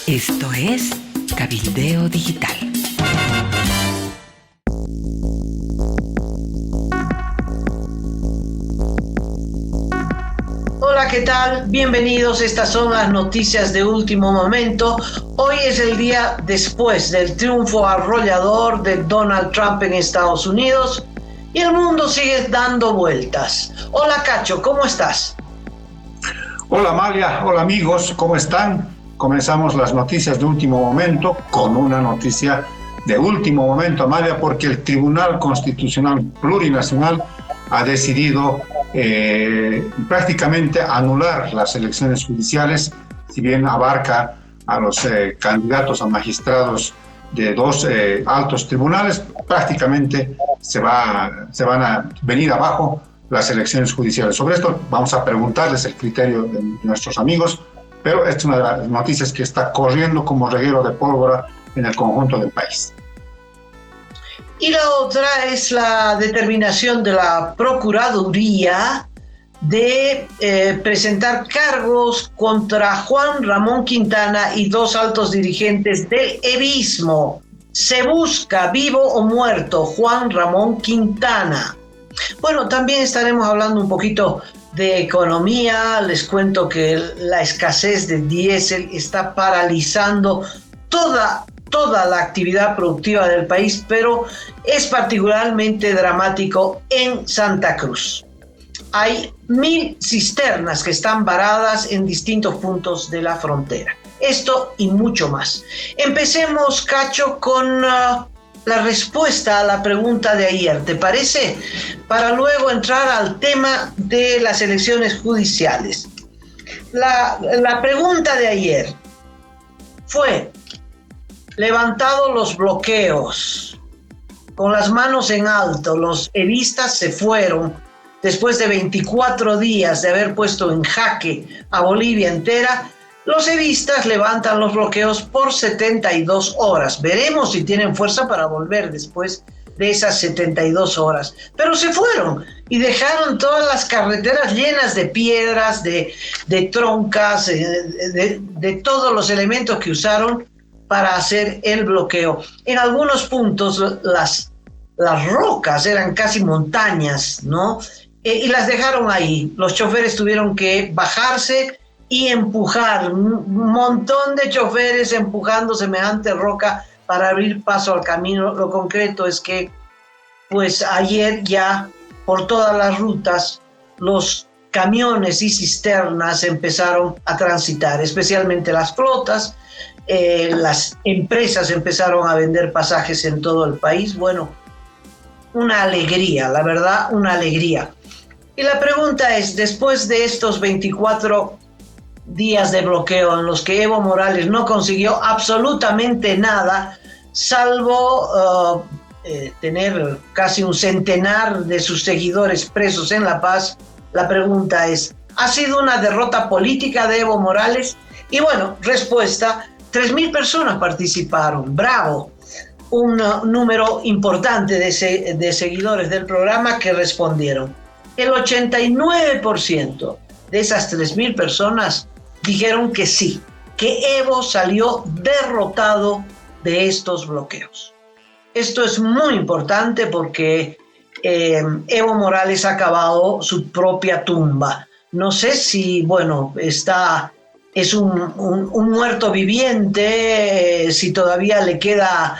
Esto es Cabildeo Digital. Hola, ¿qué tal? Bienvenidos. Estas son las noticias de último momento. Hoy es el día después del triunfo arrollador de Donald Trump en Estados Unidos y el mundo sigue dando vueltas. Hola, Cacho, ¿cómo estás? Hola, Amalia. Hola, amigos. ¿Cómo están? Comenzamos las noticias de último momento con una noticia de último momento, Amalia, porque el Tribunal Constitucional Plurinacional ha decidido prácticamente anular las elecciones judiciales, si bien abarca a los candidatos a magistrados de dos altos tribunales, prácticamente se van a venir abajo las elecciones judiciales. Sobre esto vamos a preguntarles el criterio de nuestros amigos, pero esta es una de las noticias que está corriendo como reguero de pólvora en el conjunto del país. Y la otra es la determinación de la Procuraduría de presentar cargos contra Juan Ramón Quintana y dos altos dirigentes del evismo. Se busca vivo o muerto Juan Ramón Quintana. Bueno, también estaremos hablando un poquito de economía. Les cuento que la escasez de diésel está paralizando toda la actividad productiva del país, pero es particularmente dramático en Santa Cruz. Hay 1,000 cisternas que están varadas en distintos puntos de la frontera. Esto y mucho más. Empecemos, Cacho, con la respuesta a la pregunta de ayer, ¿te parece? Para luego entrar al tema de las elecciones judiciales. La pregunta de ayer fue: levantado los bloqueos, con las manos en alto, los evistas se fueron después de 24 días de haber puesto en jaque a Bolivia entera. Los evistas levantan los bloqueos por 72 horas. Veremos si tienen fuerza para volver después de esas 72 horas. Pero se fueron y dejaron todas las carreteras llenas de piedras, de troncas, de todos los elementos que usaron para hacer el bloqueo. En algunos puntos las rocas eran casi montañas, ¿no? Y las dejaron ahí. Los choferes tuvieron que bajarse y empujar, un montón de choferes empujando semejante roca para abrir paso al camino. Lo concreto es que, pues ayer ya por todas las rutas los camiones y cisternas empezaron a transitar, especialmente las flotas. Las empresas empezaron a vender pasajes en todo el país. Bueno, una alegría, la verdad, una alegría. Y la pregunta es, después de estos 24 días de bloqueo en los que Evo Morales no consiguió absolutamente nada, salvo tener casi un centenar de sus seguidores presos en La Paz, la pregunta es, ¿ha sido una derrota política de Evo Morales? Y bueno, respuesta: 3,000 personas participaron, bravo, un número importante de seguidores del programa que respondieron. El 89% de esas 3,000 personas dijeron que sí, que Evo salió derrotado de estos bloqueos. Esto es muy importante porque Evo Morales ha cavado su propia tumba. No sé si, bueno, es un muerto viviente, si todavía le queda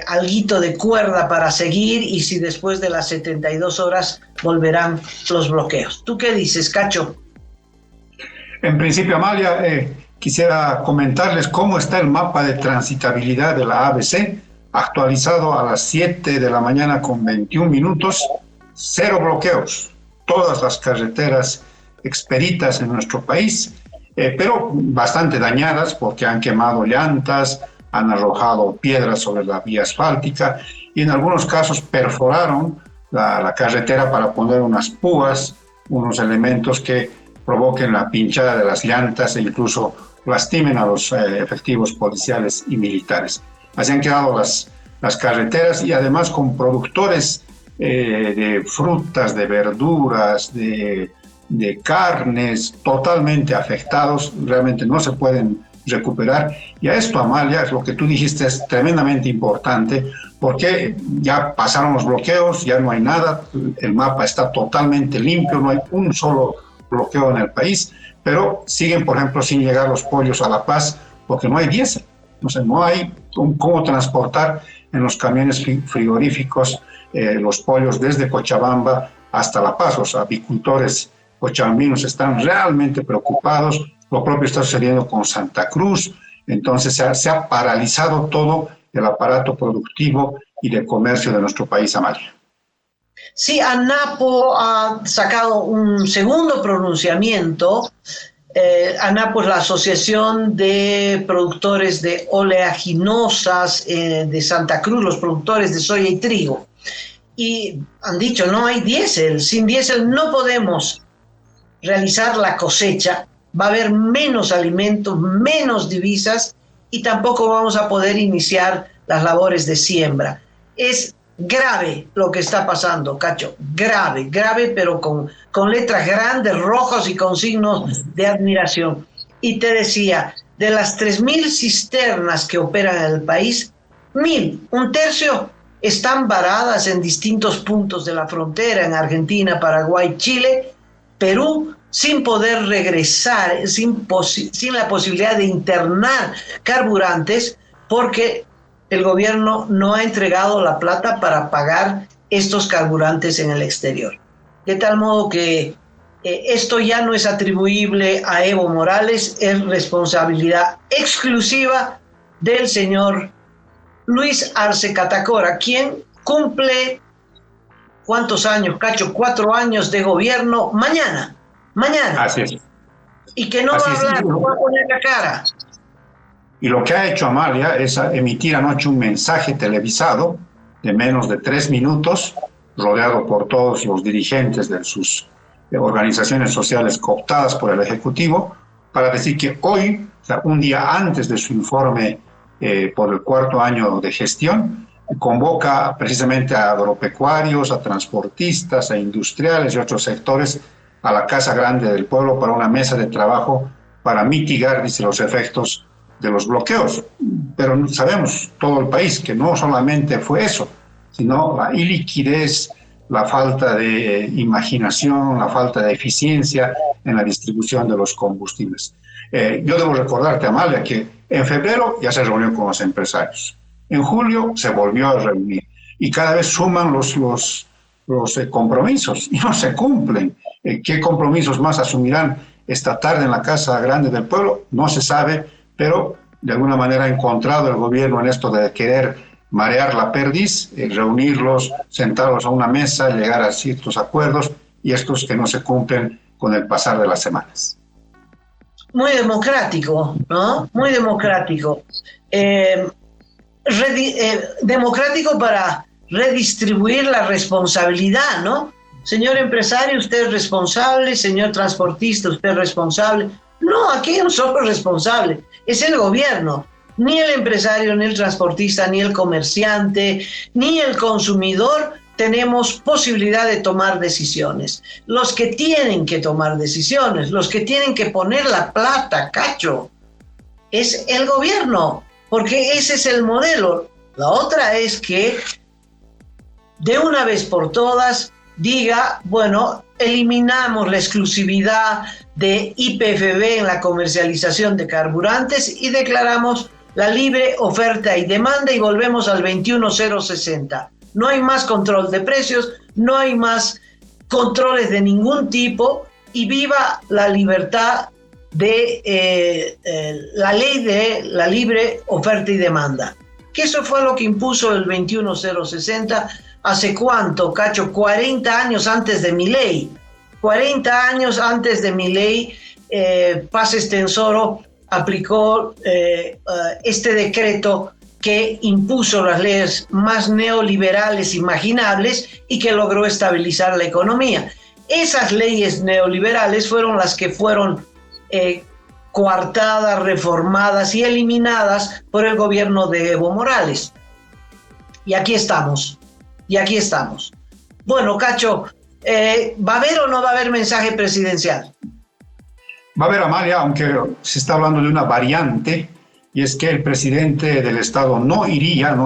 alguito de cuerda para seguir y si después de las 72 horas volverán los bloqueos. ¿Tú qué dices, Cacho? En principio, Amalia, quisiera comentarles cómo está el mapa de transitabilidad de la ABC, actualizado a las 7 de la mañana con 21 minutos, 0 bloqueos, todas las carreteras expeditas en nuestro país, pero bastante dañadas porque han quemado llantas, han arrojado piedras sobre la vía asfáltica y en algunos casos perforaron la carretera para poner unas púas, unos elementos que provoquen la pinchada de las llantas e incluso lastimen a los efectivos policiales y militares. Así han quedado las carreteras y además con productores de frutas, de verduras, de carnes totalmente afectados. Realmente no se pueden recuperar. Y a esto, Amalia, lo que tú dijiste es tremendamente importante, porque ya pasaron los bloqueos, ya no hay nada, el mapa está totalmente limpio, no hay un solo bloqueo en el país, pero siguen, por ejemplo, sin llegar los pollos a La Paz, porque no hay diésel. O sea, no hay cómo transportar en los camiones frigoríficos los pollos desde Cochabamba hasta La Paz. Los apicultores cochabambinos están realmente preocupados. Lo propio está sucediendo con Santa Cruz. Entonces se ha paralizado todo el aparato productivo y de comercio de nuestro país, Amalia. Sí, ANAPO ha sacado un segundo pronunciamiento. ANAPO es la Asociación de Productores de Oleaginosas de Santa Cruz, los productores de soya y trigo. Y han dicho, no hay diésel, sin diésel no podemos realizar la cosecha, va a haber menos alimentos, menos divisas y tampoco vamos a poder iniciar las labores de siembra. Es grave lo que está pasando, Cacho, grave, pero con letras grandes, rojos y con signos de admiración. Y te decía, de las 3.000 cisternas que operan en el país, 1.000, un tercio, están varadas en distintos puntos de la frontera, en Argentina, Paraguay, Chile, Perú, sin poder regresar, sin la posibilidad de internar carburantes, porque el gobierno no ha entregado la plata para pagar estos carburantes en el exterior. De tal modo que esto ya no es atribuible a Evo Morales, es responsabilidad exclusiva del señor Luis Arce Catacora, quien cumple, ¿cuántos años, Cacho? 4 años de gobierno mañana. Así es. Y que no va a hablar, no va a poner la cara. Y lo que ha hecho Amalia es emitir anoche un mensaje televisado de menos de 3 minutos, rodeado por todos los dirigentes de sus organizaciones sociales cooptadas por el Ejecutivo, para decir que hoy, o sea, un día antes de su informe por el 4º año de gestión, convoca precisamente a agropecuarios, a transportistas, a industriales y otros sectores a la Casa Grande del Pueblo para una mesa de trabajo para mitigar, dice, los efectos de los bloqueos. Pero sabemos, todo el país, que no solamente fue eso, sino la iliquidez, la falta de imaginación, la falta de eficiencia en la distribución de los combustibles. Yo debo recordarte, Amalia, que en febrero ya se reunió con los empresarios. En julio se volvió a reunir y cada vez suman los compromisos y no se cumplen. ¿Qué compromisos más asumirán esta tarde en la Casa Grande del Pueblo? No se sabe, pero de alguna manera ha encontrado el gobierno en esto de querer marear la perdiz, reunirlos, sentarlos a una mesa, llegar a ciertos acuerdos y estos que no se cumplen con el pasar de las semanas. Muy democrático, ¿no? Muy democrático. Democrático para redistribuir la responsabilidad, ¿no? Señor empresario, usted es responsable, señor transportista, usted es responsable. No, aquí hay un solo responsable, es el gobierno. Ni el empresario, ni el transportista, ni el comerciante, ni el consumidor tenemos posibilidad de tomar decisiones. Los que tienen que tomar decisiones, los que tienen que poner la plata, Cacho, es el gobierno, porque ese es el modelo. La otra es que de una vez por todas diga, bueno, eliminamos la exclusividad de YPFB en la comercialización de carburantes y declaramos la libre oferta y demanda y volvemos al 21.060. No hay más control de precios, no hay más controles de ningún tipo y viva la libertad de la ley de la libre oferta y demanda. Que eso fue lo que impuso el 21.060 hace cuánto, Cacho, 40 años antes de Milei. 40 años antes de Milei, Paz Estenssoro aplicó este decreto que impuso las leyes más neoliberales imaginables y que logró estabilizar la economía. Esas leyes neoliberales fueron las que fueron coartadas, reformadas y eliminadas por el gobierno de Evo Morales. Y aquí estamos. Bueno, Cacho, ¿va a haber o no va a haber mensaje presidencial? Va a haber, Amalia, aunque se está hablando de una variante, y es que el presidente del Estado no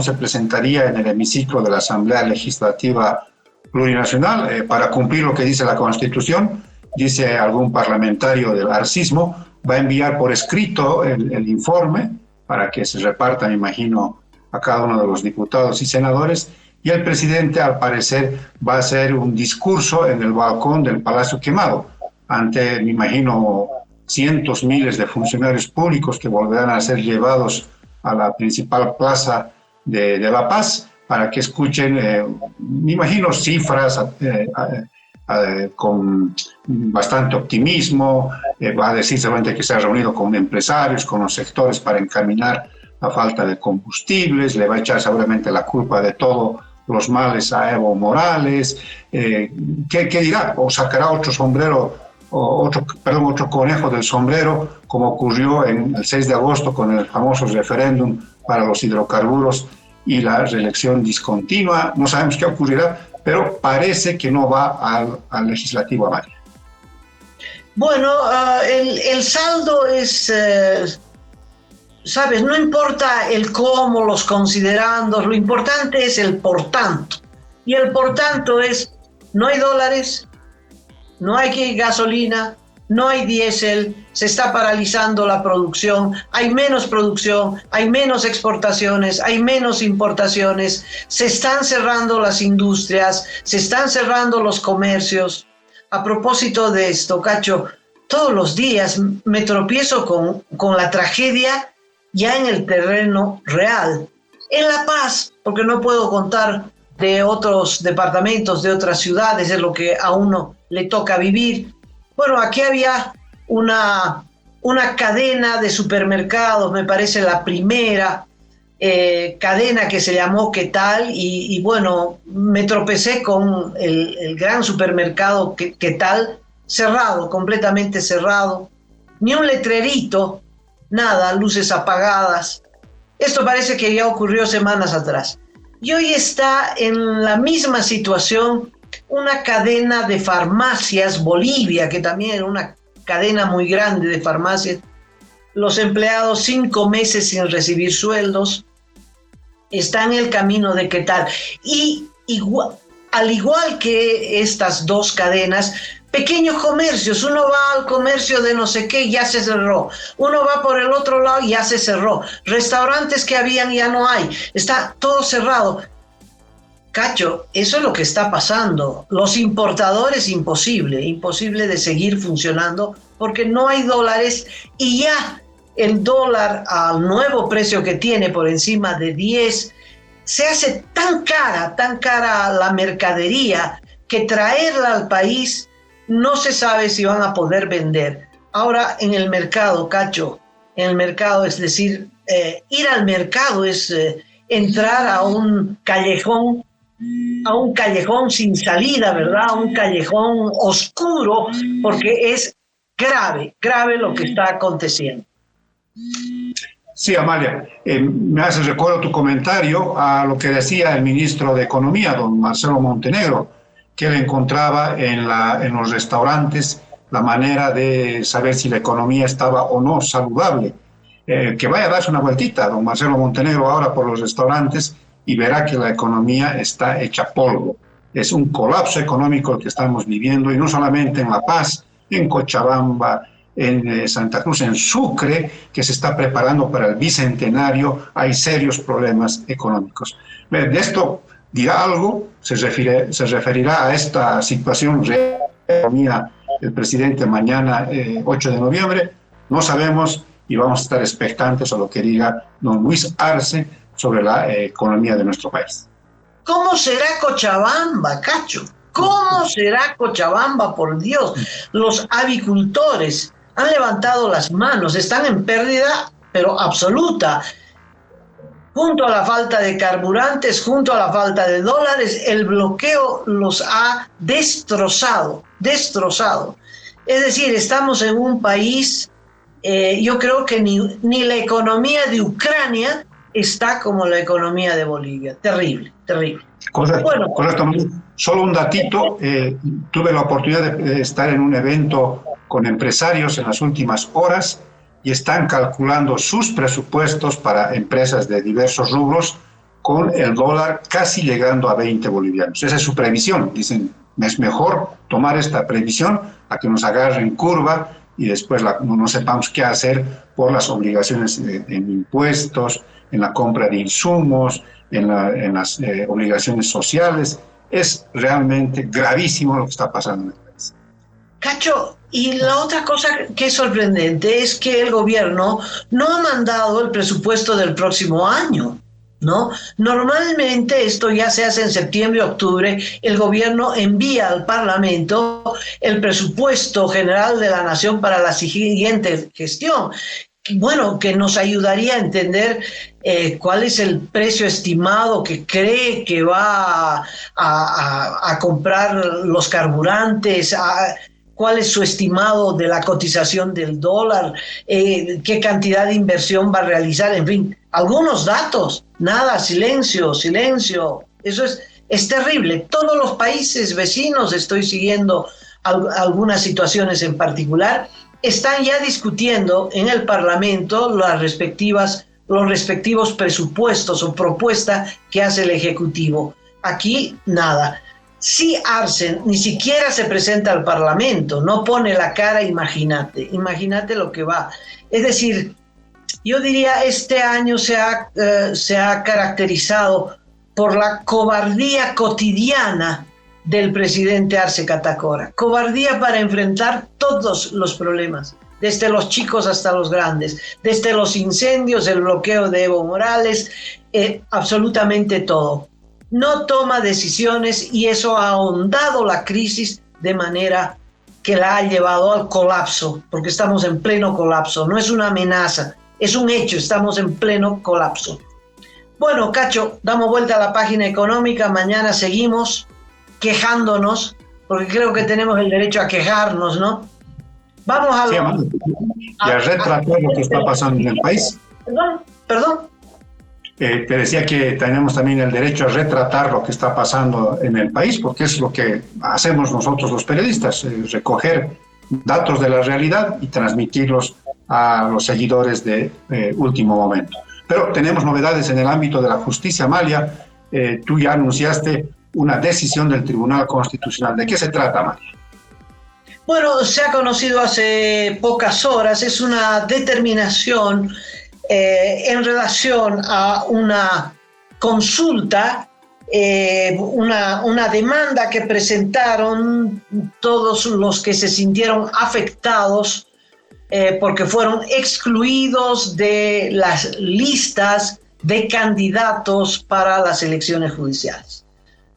se presentaría en el hemiciclo de la Asamblea Legislativa Plurinacional para cumplir lo que dice la Constitución. Dice algún parlamentario del arcismo, va a enviar por escrito el informe para que se reparta, me imagino, a cada uno de los diputados y senadores, y el presidente, al parecer, va a hacer un discurso en el balcón del Palacio Quemado, ante, me imagino, cientos, miles de funcionarios públicos que volverán a ser llevados a la principal plaza de La Paz para que escuchen, me imagino, cifras con bastante optimismo. Va a decir seguramente que se ha reunido con empresarios, con los sectores para encaminar la falta de combustibles, le va a echar seguramente la culpa de todos los males a Evo Morales. ¿Qué dirá? O sacará otro sombrero, otro conejo del sombrero, como ocurrió en el 6 de agosto con el famoso referéndum para los hidrocarburos y la reelección discontinua. No sabemos qué ocurrirá, pero parece que no va al legislativo, Amalia. Bueno, el saldo es, ¿sabes? No importa el cómo, los considerandos, lo importante es el por tanto. Y el por tanto es, no hay dólares, no hay gasolina, no hay diésel, se está paralizando la producción, hay menos producción, hay menos exportaciones, hay menos importaciones, se están cerrando las industrias, se están cerrando los comercios. A propósito de esto, Cacho, todos los días me tropiezo con la tragedia ya en el terreno real. En La Paz, porque no puedo contar de otros departamentos, de otras ciudades, es lo que a uno le toca vivir. Bueno, aquí había una cadena de supermercados, me parece la primera cadena que se llamó ¿Qué tal? Y bueno, me tropecé con el gran supermercado ¿Qué tal? Cerrado, completamente cerrado. Ni un letrerito, nada, luces apagadas. Esto parece que ya ocurrió semanas atrás. Y hoy está en la misma situación una cadena de farmacias, Bolivia, que también era una cadena muy grande de farmacias. Los empleados 5 meses sin recibir sueldos. Está en el camino de ¿Qué tal? Y al igual que estas dos cadenas, pequeños comercios, uno va al comercio de no sé qué y ya se cerró, uno va por el otro lado y ya se cerró, restaurantes que habían ya no hay, está todo cerrado. Cacho, eso es lo que está pasando. Los importadores, imposible de seguir funcionando porque no hay dólares y ya el dólar al nuevo precio que tiene por encima de 10, se hace tan cara la mercadería que traerla al país no se sabe si van a poder vender. Ahora en el mercado, Cacho, en el mercado, es decir, ir al mercado es entrar a un callejón sin salida, ¿verdad? A un callejón oscuro, porque es grave lo que está aconteciendo. Sí, Amalia, me hace recuerdo tu comentario a lo que decía el ministro de Economía, don Marcelo Montenegro, que él encontraba en los restaurantes la manera de saber si la economía estaba o no saludable. Que vaya a darse una vueltita, don Marcelo Montenegro, ahora por los restaurantes y verá que la economía está hecha polvo. Es un colapso económico el que estamos viviendo, y no solamente en La Paz, en Cochabamba, en Santa Cruz, en Sucre, que se está preparando para el bicentenario, hay serios problemas económicos. De esto dirá algo, se referirá a esta situación el presidente mañana, 8 de noviembre, no sabemos, y vamos a estar expectantes a lo que diga don Luis Arce sobre la economía de nuestro país. ¿Cómo será Cochabamba, Cacho? ¿Cómo será Cochabamba, por Dios? Los avicultores han levantado las manos, están en pérdida, pero absoluta. Junto a la falta de carburantes, junto a la falta de dólares, el bloqueo los ha destrozado. Es decir, estamos en un país, yo creo que ni la economía de Ucrania está como la economía de Bolivia. Terrible. Correcto, bueno, correcto. Solo un datito, tuve la oportunidad de estar en un evento con empresarios en las últimas horas y están calculando sus presupuestos para empresas de diversos rubros con el dólar casi llegando a 20 bolivianos. Esa es su previsión. Dicen, es mejor tomar esta previsión a que nos agarren curva y después no sepamos qué hacer por las obligaciones en impuestos, en la compra de insumos, en las obligaciones sociales. Es realmente gravísimo lo que está pasando en el país. Cacho, y la otra cosa que es sorprendente es que el gobierno no ha mandado el presupuesto del próximo año, ¿no? Normalmente esto ya se hace en septiembre, octubre, el gobierno envía al Parlamento el presupuesto general de la Nación para la siguiente gestión. Bueno, que nos ayudaría a entender cuál es el precio estimado que cree que va a comprar los carburantes, cuál es su estimado de la cotización del dólar, qué cantidad de inversión va a realizar, en fin, algunos datos. Nada, silencio. Eso es terrible. Todos los países vecinos, estoy siguiendo algunas situaciones en particular, están ya discutiendo en el Parlamento los respectivos presupuestos o propuestas que hace el Ejecutivo. Aquí, nada. Si Arsen ni siquiera se presenta al Parlamento, no pone la cara, imagínate lo que va. Es decir, yo diría, este año se ha caracterizado por la cobardía cotidiana del presidente Arce Catacora. Cobardía para enfrentar todos los problemas, desde los chicos hasta los grandes, desde los incendios, el bloqueo de Evo Morales, absolutamente todo. No toma decisiones y eso ha ahondado la crisis de manera que la ha llevado al colapso, porque estamos en pleno colapso. No es una amenaza, es un hecho, estamos en pleno colapso. Bueno, Cacho, damos vuelta a la página económica, mañana seguimos quejándonos, porque creo que tenemos el derecho a quejarnos, ¿no? Vamos a... Sí, y a retratar lo que está pasando en el país. Perdón. Te decía que tenemos también el derecho a retratar lo que está pasando en el país, porque es lo que hacemos nosotros los periodistas, recoger datos de la realidad y transmitirlos a los seguidores de último momento. Pero tenemos novedades en el ámbito de la justicia, Amalia. Tú ya anunciaste una decisión del Tribunal Constitucional. ¿De qué se trata, Amalia? Bueno, se ha conocido hace pocas horas, es una determinación en relación a una consulta, una demanda que presentaron todos los que se sintieron afectados porque fueron excluidos de las listas de candidatos para las elecciones judiciales.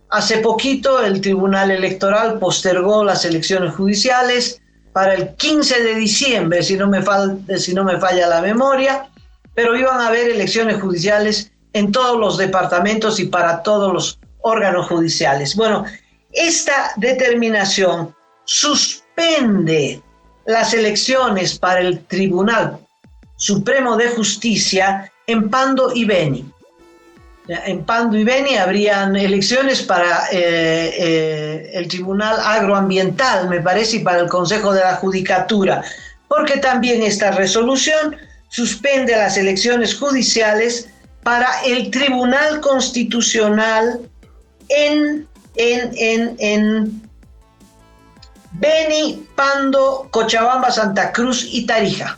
Hace poquito el Tribunal Electoral postergó las elecciones judiciales para el 15 de diciembre, si no me falla la memoria, pero iban a haber elecciones judiciales en todos los departamentos y para todos los órganos judiciales. Bueno, esta determinación suspende las elecciones para el Tribunal Supremo de Justicia en Pando y Beni. En Pando y Beni habrían elecciones para el Tribunal Agroambiental, me parece, y para el Consejo de la Judicatura, porque también esta resolución suspende las elecciones judiciales para el Tribunal Constitucional en Beni, Pando, Cochabamba, Santa Cruz y Tarija.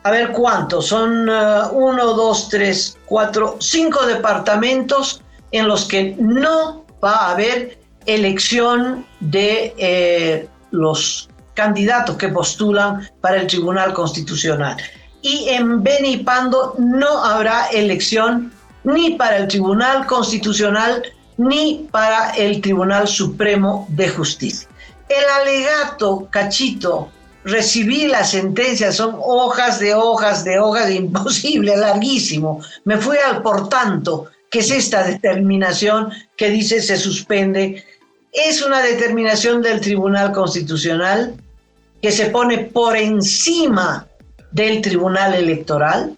A ver cuántos, son 1, 2, 3, 4, 5 departamentos en los que no va a haber elección de los candidatos que postulan para el Tribunal Constitucional. Y en Beni y Pando no habrá elección ni para el Tribunal Constitucional ni para el Tribunal Supremo de Justicia. El alegato, Cachito, recibí la sentencia, son hojas, imposible, larguísimo. Me fui al por tanto, que es esta determinación que dice se suspende. Es una determinación del Tribunal Constitucional que se pone por encima del Tribunal Electoral.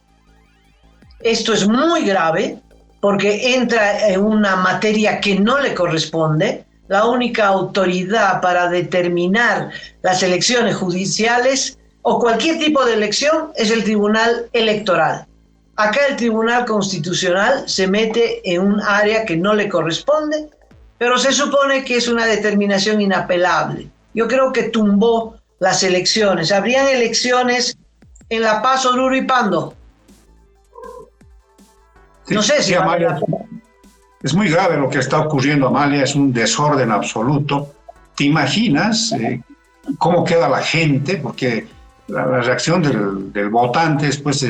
Esto es muy grave porque entra en una materia que no le corresponde. la única autoridad para determinar las elecciones judiciales o cualquier tipo de elección es el Tribunal Electoral. Acá el Tribunal Constitucional se mete en un área que no le corresponde, pero se supone que es una determinación inapelable. Yo creo que tumbó las elecciones. Habrían elecciones en La Paz, Oruro y Pando. Sí, no sé si... sí, Amalia, es muy grave lo que está ocurriendo, Amalia, es un desorden absoluto. ¿Te imaginas cómo queda la gente? Porque la reacción del votante es, pues,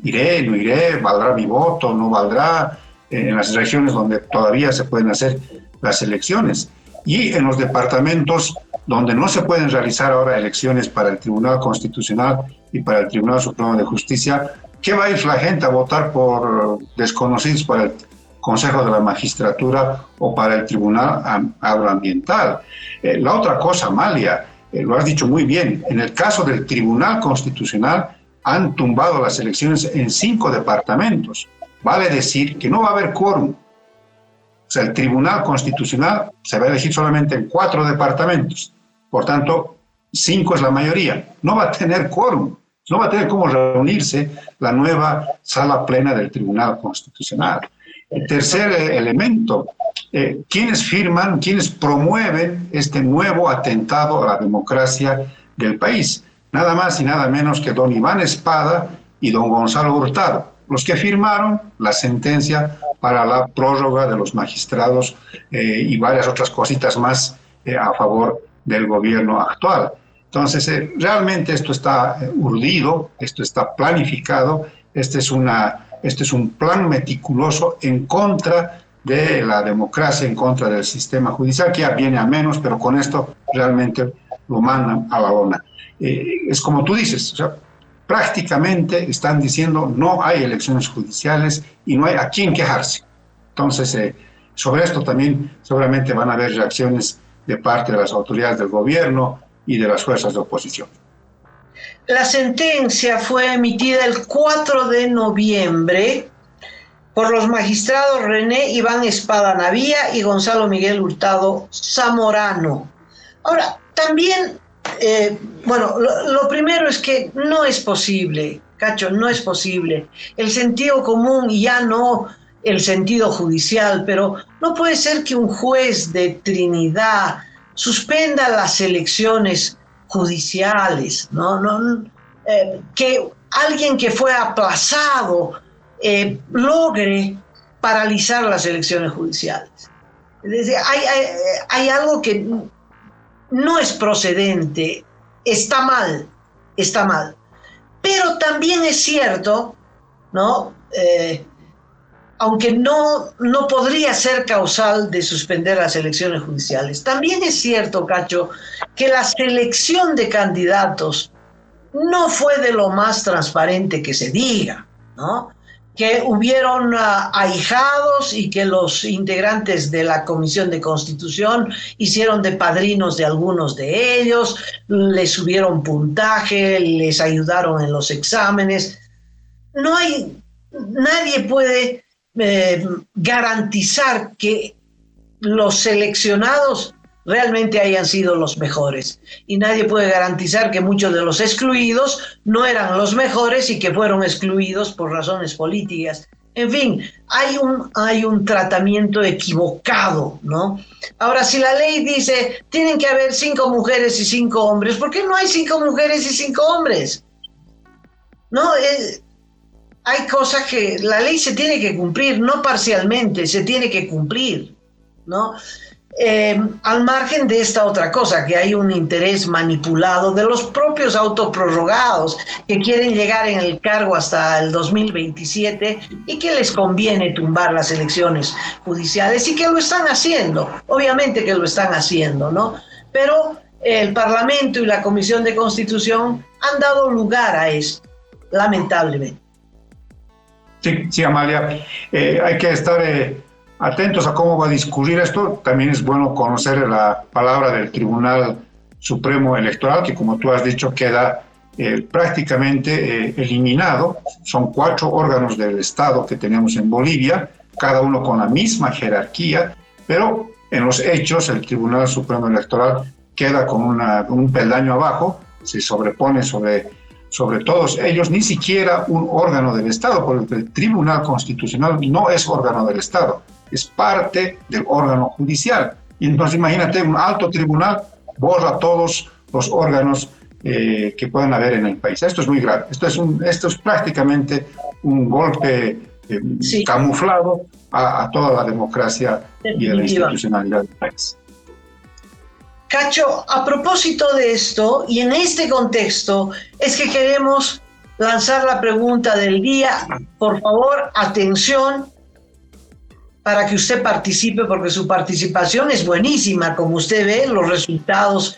iré, no iré, valdrá mi voto, no valdrá, en las regiones donde todavía se pueden hacer las elecciones. Y en los departamentos donde no se pueden realizar ahora elecciones para el Tribunal Constitucional y para el Tribunal Supremo de Justicia, ¿qué va a ir la gente a votar por desconocidos para el Consejo de la Magistratura o para el Tribunal Agroambiental? La otra cosa, Amalia, lo has dicho muy bien, en el caso del Tribunal Constitucional han tumbado las elecciones en 5 departamentos. Vale decir que no va a haber quórum. O sea, el Tribunal Constitucional se va a elegir solamente en 4 departamentos. Por tanto, 5 es la mayoría. No va a tener quórum. No va a tener cómo reunirse la nueva sala plena del Tribunal Constitucional. El tercer elemento, ¿quiénes firman, quiénes promueven este nuevo atentado a la democracia del país? Nada más y nada menos que don Iván Espada y don Gonzalo Hurtado, los que firmaron la sentencia para la prórroga de los magistrados y varias otras cositas más a favor del gobierno actual. Entonces, realmente esto está urdido, esto está planificado, este es un plan meticuloso en contra de la democracia, en contra del sistema judicial, que ya viene a menos, pero con esto realmente lo mandan a la lona. Es como tú dices, o sea, prácticamente están diciendo no hay elecciones judiciales y no hay a quién quejarse. Entonces, sobre esto también seguramente van a haber reacciones de parte de las autoridades del gobierno y de las fuerzas de oposición. La sentencia fue emitida el 4 de noviembre por los magistrados René Iván Espada Navía y Gonzalo Miguel Hurtado Zamorano. Ahora, también, lo primero es que no es posible, Cacho, no es posible. El sentido común, ya no el sentido judicial, pero no puede ser que un juez de Trinidad suspenda las elecciones judiciales, que alguien que fue aplazado logre paralizar las elecciones judiciales. Es decir, hay algo que no es procedente, está mal. Pero también es cierto, aunque no podría ser causal de suspender las elecciones judiciales. También es cierto, Cacho, que la selección de candidatos no fue de lo más transparente que se diga, que hubieron ahijados y que los integrantes de la Comisión de Constitución hicieron de padrinos de algunos de ellos, les subieron puntaje, les ayudaron en los exámenes. Nadie puede garantizar que los seleccionados realmente hayan sido los mejores, y nadie puede garantizar que muchos de los excluidos no eran los mejores y que fueron excluidos por razones políticas. En fin, hay un tratamiento equivocado, Ahora, si la ley dice tienen que haber 5 mujeres y 5 hombres, ¿por qué no hay 5 mujeres y 5 hombres? Hay cosas que la ley se tiene que cumplir, no parcialmente, se tiene que cumplir, al margen de esta otra cosa, que hay un interés manipulado de los propios autoprorrogados que quieren llegar en el cargo hasta el 2027 y que les conviene tumbar las elecciones judiciales, y que lo están haciendo, obviamente que lo están haciendo, Pero el Parlamento y la Comisión de Constitución han dado lugar a esto, lamentablemente. Sí, Amalia, hay que estar atentos a cómo va a discurrir esto. También es bueno conocer la palabra del Tribunal Supremo Electoral, que, como tú has dicho, queda prácticamente eliminado. Son 4 órganos del Estado que tenemos en Bolivia, cada uno con la misma jerarquía, pero en los hechos el Tribunal Supremo Electoral queda con un peldaño abajo, se sobrepone sobre todos ellos, ni siquiera un órgano del Estado, porque el Tribunal Constitucional no es órgano del Estado, es parte del órgano judicial. Y entonces imagínate, un alto tribunal borra todos los órganos que puedan haber en el país. Esto es muy grave. Esto es prácticamente un golpe camuflado a toda la democracia y a la institucionalidad del país. Cacho, a propósito de esto, y en este contexto, es que queremos lanzar la pregunta del día. Por favor, atención, para que usted participe, porque su participación es buenísima. Como usted ve, los resultados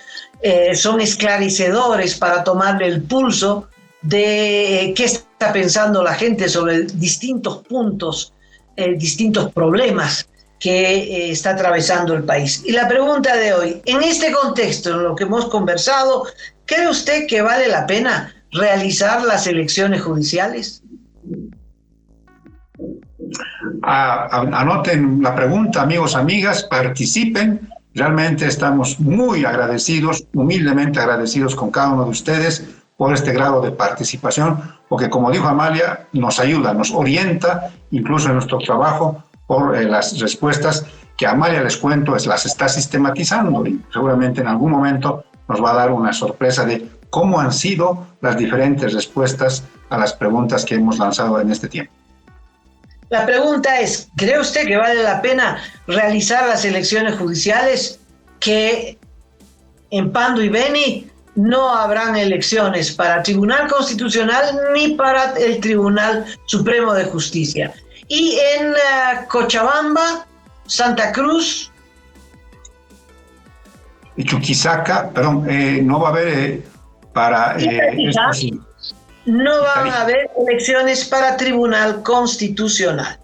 son esclarecedores para tomarle el pulso de qué está pensando la gente sobre distintos puntos, distintos problemas que está atravesando el país. Y la pregunta de hoy, en este contexto, en lo que hemos conversado, ¿cree usted que vale la pena realizar las elecciones judiciales? Anoten la pregunta, amigos, amigas, participen. Realmente estamos muy agradecidos, humildemente agradecidos con cada uno de ustedes por este grado de participación, porque como dijo Amalia, nos ayuda, nos orienta, incluso en nuestro trabajo, por las respuestas que Amalia, les cuento, las está sistematizando y seguramente en algún momento nos va a dar una sorpresa de cómo han sido las diferentes respuestas a las preguntas que hemos lanzado en este tiempo. La pregunta es, ¿cree usted que vale la pena realizar las elecciones judiciales? Que en Pando y Beni no habrán elecciones para Tribunal Constitucional ni para el Tribunal Supremo de Justicia. Y en Cochabamba, Santa Cruz y Chuquisaca, perdón, no va a haber no van a haber elecciones para Tribunal Constitucional.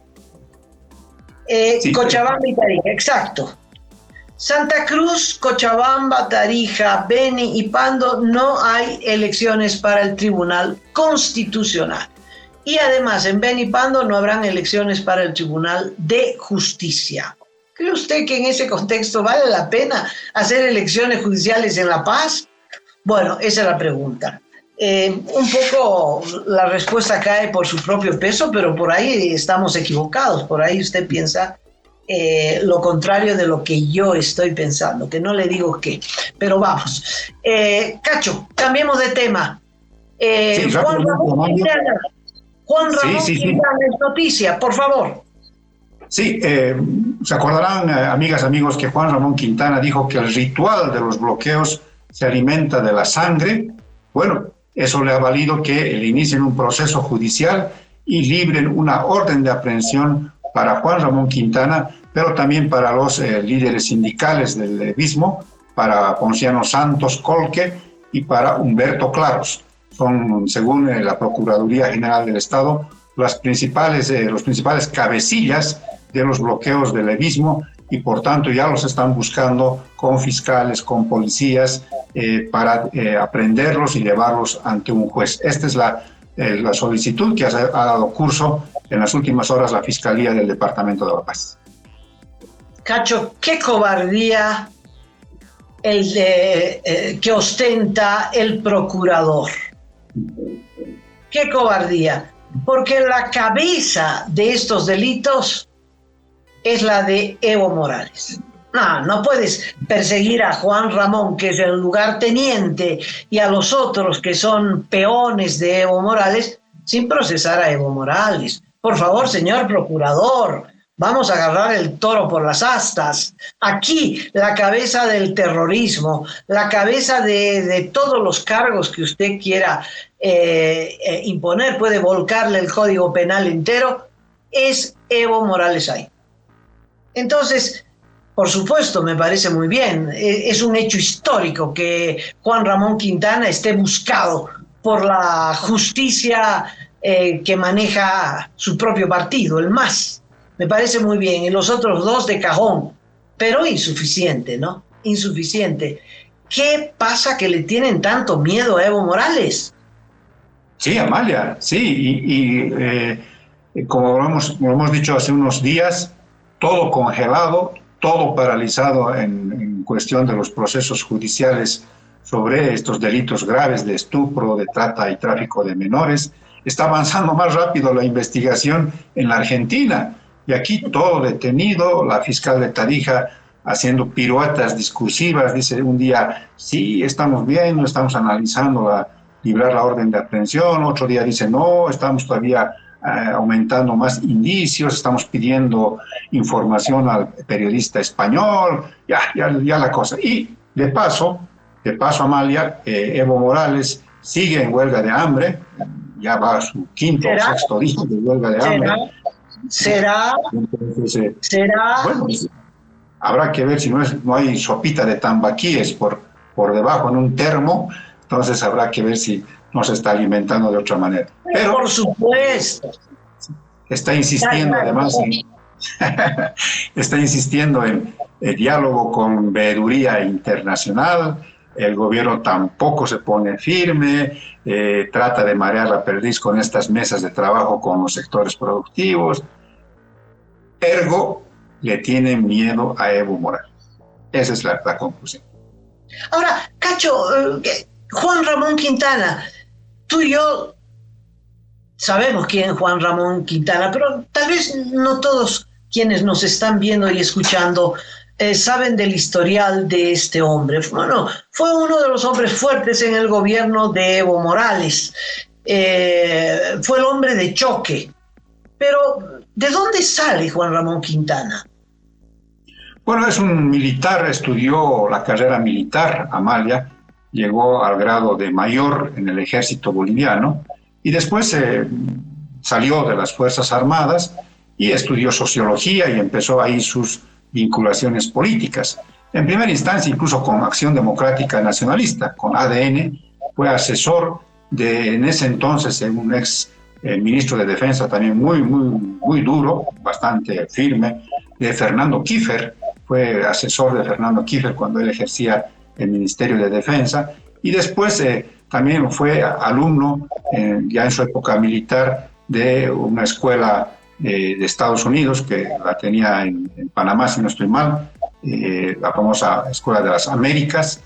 Sí, Cochabamba y Tarija, exacto. Santa Cruz, Cochabamba, Tarija, Beni y Pando no hay elecciones para el Tribunal Constitucional. Y además en Beni y Pando no habrán elecciones para el Tribunal de Justicia. ¿Cree usted que en ese contexto vale la pena hacer elecciones judiciales en La Paz? Bueno, esa es la pregunta. Un poco la respuesta cae por su propio peso, pero por ahí estamos equivocados. Por ahí usted piensa lo contrario de lo que yo estoy pensando, que no le digo qué. Pero vamos. Cacho, cambiemos de tema. Juan Ramón Quintana, es noticia, por favor. Sí, se acordarán, amigas, amigos, que Juan Ramón Quintana dijo que el ritual de los bloqueos se alimenta de la sangre. Bueno, eso le ha valido que le inicien un proceso judicial y libren una orden de aprehensión para Juan Ramón Quintana, pero también para los líderes sindicales del mismo, para Ponciano Santos Colque y para Humberto Claros. Son, según la Procuraduría General del Estado, los principales cabecillas de los bloqueos del levismo y por tanto ya los están buscando con fiscales, con policías para aprenderlos y llevarlos ante un juez. Esta es la solicitud que ha dado curso en las últimas horas la Fiscalía del Departamento de La Paz. Cacho, qué cobardía que ostenta el procurador. Qué cobardía, porque la cabeza de estos delitos es la de Evo Morales. No puedes perseguir a Juan Ramón, que es el lugarteniente, y a los otros que son peones de Evo Morales, sin procesar a Evo Morales. Por favor, señor procurador, vamos a agarrar el toro por las astas. Aquí la cabeza del terrorismo, la cabeza de todos los cargos que usted quiera imponer, puede volcarle el Código Penal entero, es Evo Morales ahí. Entonces, por supuesto, me parece muy bien. Es un hecho histórico que Juan Ramón Quintana esté buscado por la justicia que maneja su propio partido, el MAS. Me parece muy bien. Y los otros dos de cajón, pero insuficiente, ¿no? Insuficiente. ¿Qué pasa que le tienen tanto miedo a Evo Morales? Sí, Amalia, sí. Y como lo hemos dicho hace unos días, todo congelado, todo paralizado en cuestión de los procesos judiciales sobre estos delitos graves de estupro, de trata y tráfico de menores. Está avanzando más rápido la investigación en la Argentina, y aquí todo detenido, la fiscal de Tarija haciendo piruetas discursivas, dice un día, sí, estamos viendo, estamos analizando librar la orden de aprehensión, otro día dice, no, estamos todavía aumentando más indicios, estamos pidiendo información al periodista español, ya la cosa. Y de paso, Amalia, Evo Morales sigue en huelga de hambre, ya va a su quinto o sexto día de huelga de hambre. ¿Será? Entonces, bueno, habrá que ver si no hay sopita de tambaquíes por debajo en un termo, entonces habrá que ver si no se está alimentando de otra manera. Pero por supuesto. Está insistiendo además está insistiendo en el diálogo con veeduría internacional. El gobierno tampoco se pone firme, trata de marear la perdiz con estas mesas de trabajo con los sectores productivos. Ergo, le tienen miedo a Evo Morales. Esa es la conclusión. Ahora, Cacho, Juan Ramón Quintana, tú y yo sabemos quién es Juan Ramón Quintana, pero tal vez no todos quienes nos están viendo y escuchando saben del historial de este hombre. Bueno, fue uno de los hombres fuertes en el gobierno de Evo Morales. Fue el hombre de choque. Pero, ¿de dónde sale Juan Ramón Quintana? Bueno, es un militar, estudió la carrera militar, Amalia, llegó al grado de mayor en el ejército boliviano y después salió de las Fuerzas Armadas y estudió sociología y empezó ahí sus vinculaciones políticas. En primera instancia, incluso con Acción Democrática Nacionalista, con ADN, fue asesor en ese entonces, un ex ministro de Defensa también muy duro, bastante firme, de Fernando Kiefer. Fue asesor de Fernando Kiefer cuando él ejercía el Ministerio de Defensa, y después también fue alumno, ya en su época militar, de una escuela de Estados Unidos, que la tenía en Panamá, si no estoy mal, la famosa Escuela de las Américas,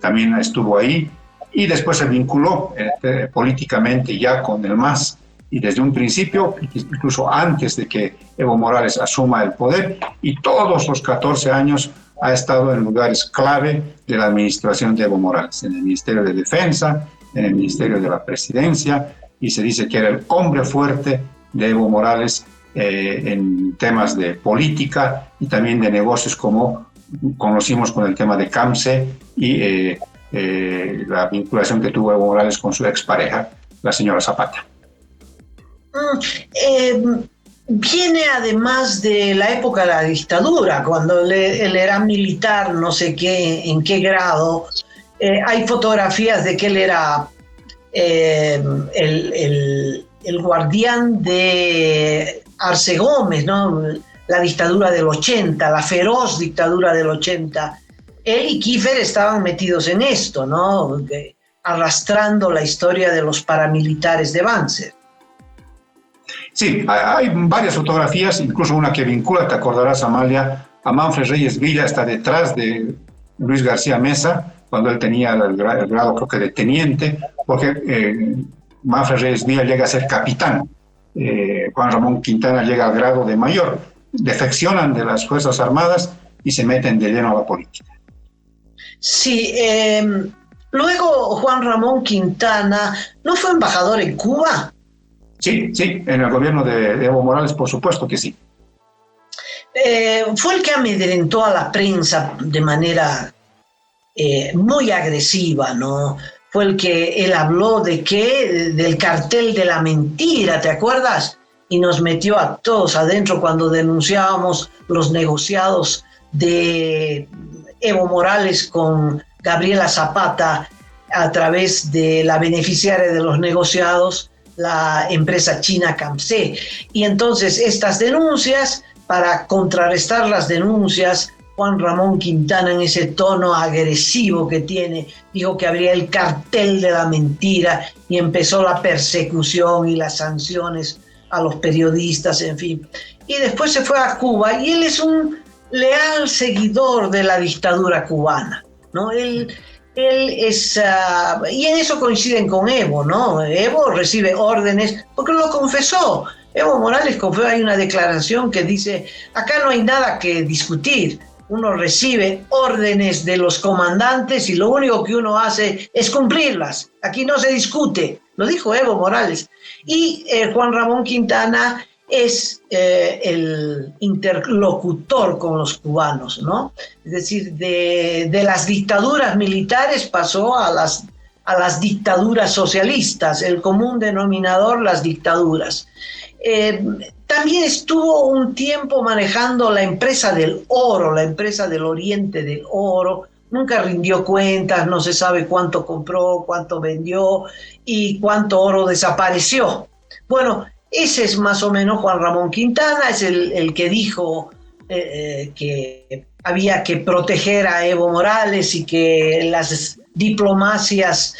también estuvo ahí, y después se vinculó políticamente ya con el MAS, y desde un principio, incluso antes de que Evo Morales asuma el poder, y todos los 14 años ha estado en lugares clave de la administración de Evo Morales, en el Ministerio de Defensa, en el Ministerio de la Presidencia, y se dice que era el hombre fuerte de Evo Morales en temas de política y también de negocios, como conocimos con el tema de CAMSE y la vinculación que tuvo Evo Morales con su expareja, la señora Zapata. Viene además de la época de la dictadura, cuando él era militar, no sé en qué grado. Hay fotografías de que él era el guardián de Arce Gómez, ¿no? La dictadura del 80, la feroz dictadura del 80. Él y Kiefer estaban metidos en esto, ¿no? Arrastrando la historia de los paramilitares de Banzer. Sí, hay varias fotografías, incluso una que vincula, te acordarás, Amalia, a Manfred Reyes Villa, está detrás de Luis García Mesa, cuando él tenía el grado, creo que de teniente, porque Manfred Reyes Villa llega a ser capitán, Juan Ramón Quintana llega al grado de mayor, defeccionan de las Fuerzas Armadas y se meten de lleno a la política. Sí, luego Juan Ramón Quintana, ¿no fue embajador en Cuba? Sí, en el gobierno de Evo Morales, por supuesto que sí. Fue el que amedrentó a la prensa de manera muy agresiva, ¿no? Fue el que él habló del cartel de la mentira, ¿te acuerdas? Y nos metió a todos adentro cuando denunciábamos los negociados de Evo Morales con Gabriela Zapata a través de la beneficiaria de los negociados, la empresa china CAMSE. Y entonces estas denuncias, para contrarrestar las denuncias, Juan Ramón Quintana, en ese tono agresivo que tiene, dijo que habría el cartel de la mentira y empezó la persecución y las sanciones a los periodistas, en fin. Y después se fue a Cuba y él es un leal seguidor de la dictadura cubana, ¿no? Él es, y en eso coinciden con Evo, ¿no? Evo recibe órdenes, porque lo confesó. Evo Morales confesó, hay una declaración que dice, acá no hay nada que discutir. Uno recibe órdenes de los comandantes y lo único que uno hace es cumplirlas. Aquí no se discute. Lo dijo Evo Morales. Y Juan Ramón Quintana es el interlocutor con los cubanos, ¿no? Es decir, de las dictaduras militares pasó a las dictaduras socialistas, el común denominador, las dictaduras. También estuvo un tiempo manejando la empresa del oro, la empresa del Oriente del Oro. Nunca rindió cuentas, no se sabe cuánto compró, cuánto vendió y cuánto oro desapareció. Bueno, ese es más o menos Juan Ramón Quintana, es el que dijo que había que proteger a Evo Morales y que las diplomacias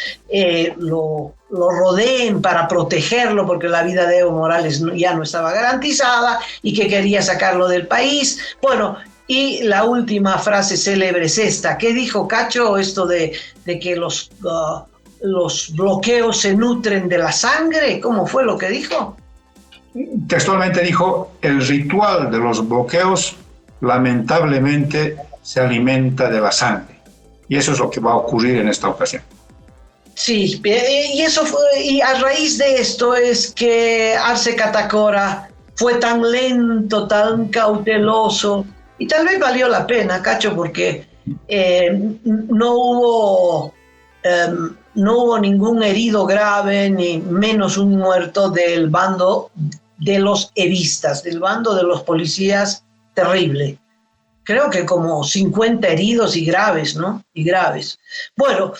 lo rodeen para protegerlo porque la vida de Evo Morales ya no estaba garantizada y que quería sacarlo del país. Bueno, y la última frase célebre es esta. ¿Qué dijo Cacho? Esto de que los bloqueos se nutren de la sangre. ¿Cómo fue lo que dijo? Textualmente dijo, el ritual de los bloqueos lamentablemente se alimenta de la sangre. Y eso es lo que va a ocurrir en esta ocasión. Sí, y a raíz de esto es que Arce Catacora fue tan lento, tan cauteloso, y tal vez valió la pena, Cacho, porque no hubo ningún herido grave, ni menos un muerto del bando de los evistas, del bando de los policías, terrible. Creo que como 50 heridos y graves, ¿no? Y graves. Bueno,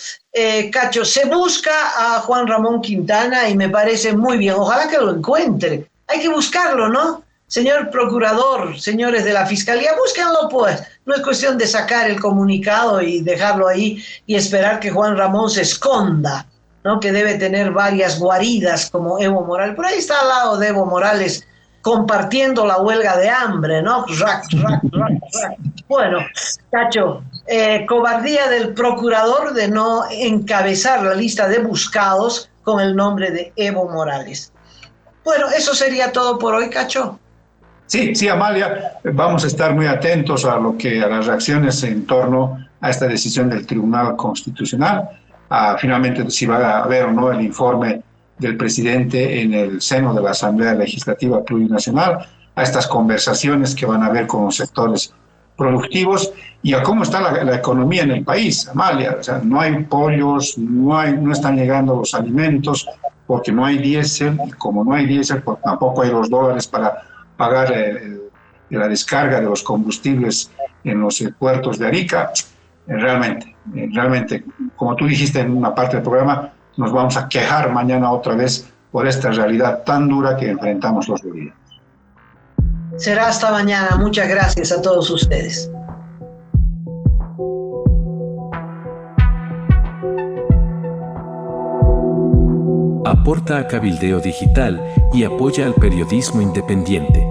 Cacho, se busca a Juan Ramón Quintana y me parece muy bien. Ojalá que lo encuentre. Hay que buscarlo, ¿no? Señor procurador, señores de la fiscalía, búsquenlo pues. No es cuestión de sacar el comunicado y dejarlo ahí y esperar que Juan Ramón se esconda, ¿no? Que debe tener varias guaridas como Evo Morales. Por ahí está al lado de Evo Morales compartiendo la huelga de hambre, ¿no? Rack. Bueno, Cacho, cobardía del procurador de no encabezar la lista de buscados con el nombre de Evo Morales. Bueno, eso sería todo por hoy, Cacho. Sí, Amalia, vamos a estar muy atentos a las reacciones en torno a esta decisión del Tribunal Constitucional. Finalmente, si va a haber o no el informe del presidente en el seno de la Asamblea Legislativa Plurinacional, a estas conversaciones que van a haber con los sectores productivos y a cómo está la economía en el país, Amalia. O sea, no hay pollos, no están llegando los alimentos porque no hay diésel, y como no hay diésel, pues tampoco hay los dólares para pagar la descarga de los combustibles en los puertos de Arica. Realmente, como tú dijiste en una parte del programa, nos vamos a quejar mañana otra vez por esta realidad tan dura que enfrentamos los bolivianos. Será hasta mañana. Muchas gracias a todos ustedes. Aporta a Cabildeo Digital y apoya al periodismo independiente.